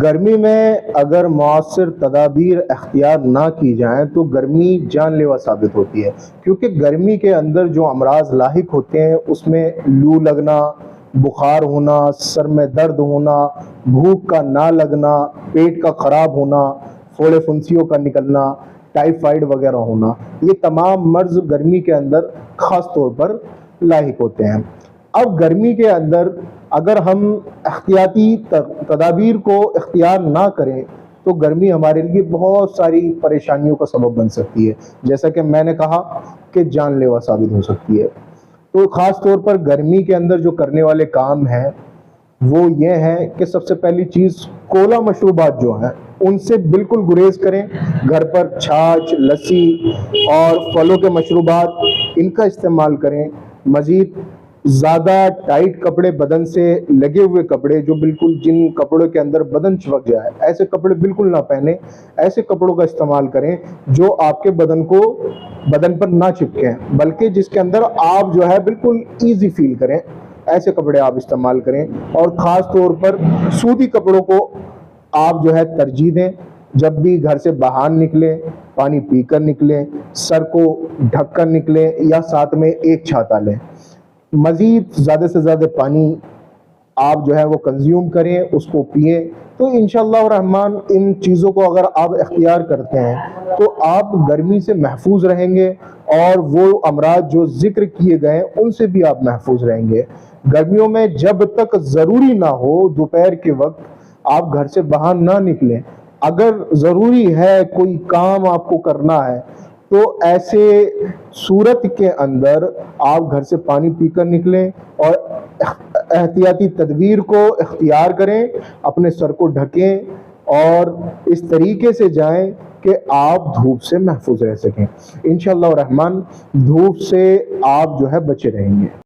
گرمی میں اگر مؤثر تدابیر اختیار نہ کی جائیں تو گرمی جان لیوا ثابت ہوتی ہے، کیونکہ گرمی کے اندر جو امراض لاحق ہوتے ہیں اس میں لو لگنا، بخار ہونا، سر میں درد ہونا، بھوک کا نہ لگنا، پیٹ کا خراب ہونا، پھوڑے پھنسیوں کا نکلنا، ٹائیفائیڈ وغیرہ ہونا، یہ تمام مرض گرمی کے اندر خاص طور پر لاحق ہوتے ہیں۔ اب گرمی کے اندر اگر ہم احتیاطی تدابیر کو اختیار نہ کریں تو گرمی ہمارے لیے بہت ساری پریشانیوں کا سبب بن سکتی ہے، جیسا کہ میں نے کہا کہ جان لیوا ثابت ہو سکتی ہے۔ تو خاص طور پر گرمی کے اندر جو کرنے والے کام ہیں وہ یہ ہیں کہ سب سے پہلی چیز کولا مشروبات جو ہیں ان سے بالکل گریز کریں۔ گھر پر چھاچھ، لسی اور پھلوں کے مشروبات ان کا استعمال کریں۔ مزید زیادہ ٹائٹ کپڑے، بدن سے لگے ہوئے کپڑے، جو بالکل جن کپڑوں کے اندر بدن چپک جائے، ایسے کپڑے بالکل نہ پہنیں۔ ایسے کپڑوں کا استعمال کریں جو آپ کے بدن پر نہ چپکیں، بلکہ جس کے اندر آپ جو ہے بالکل ایزی فیل کریں، ایسے کپڑے آپ استعمال کریں۔ اور خاص طور پر سوتی کپڑوں کو آپ جو ہے ترجیح دیں۔ جب بھی گھر سے باہر نکلیں پانی پی کر نکلیں، سر کو ڈھک کر نکلیں یا ساتھ میں ایک چھاتا لیں۔ مزید زیادہ سے زیادہ پانی آپ جو ہے وہ کنزیوم کریں، اس کو پئیں، تو انشاءاللہ الرحمن ان چیزوں کو اگر آپ اختیار کرتے ہیں تو آپ گرمی سے محفوظ رہیں گے، اور وہ امراض جو ذکر کیے گئے ہیں ان سے بھی آپ محفوظ رہیں گے۔ گرمیوں میں جب تک ضروری نہ ہو دوپہر کے وقت آپ گھر سے باہر نہ نکلیں۔ اگر ضروری ہے، کوئی کام آپ کو کرنا ہے، تو ایسے صورت کے اندر آپ گھر سے پانی پی کر نکلیں اور احتیاطی تدبیر کو اختیار کریں، اپنے سر کو ڈھکیں اور اس طریقے سے جائیں کہ آپ دھوپ سے محفوظ رہ سکیں۔ انشاءاللہ الرحمن دھوپ سے آپ جو ہے بچے رہیں گے۔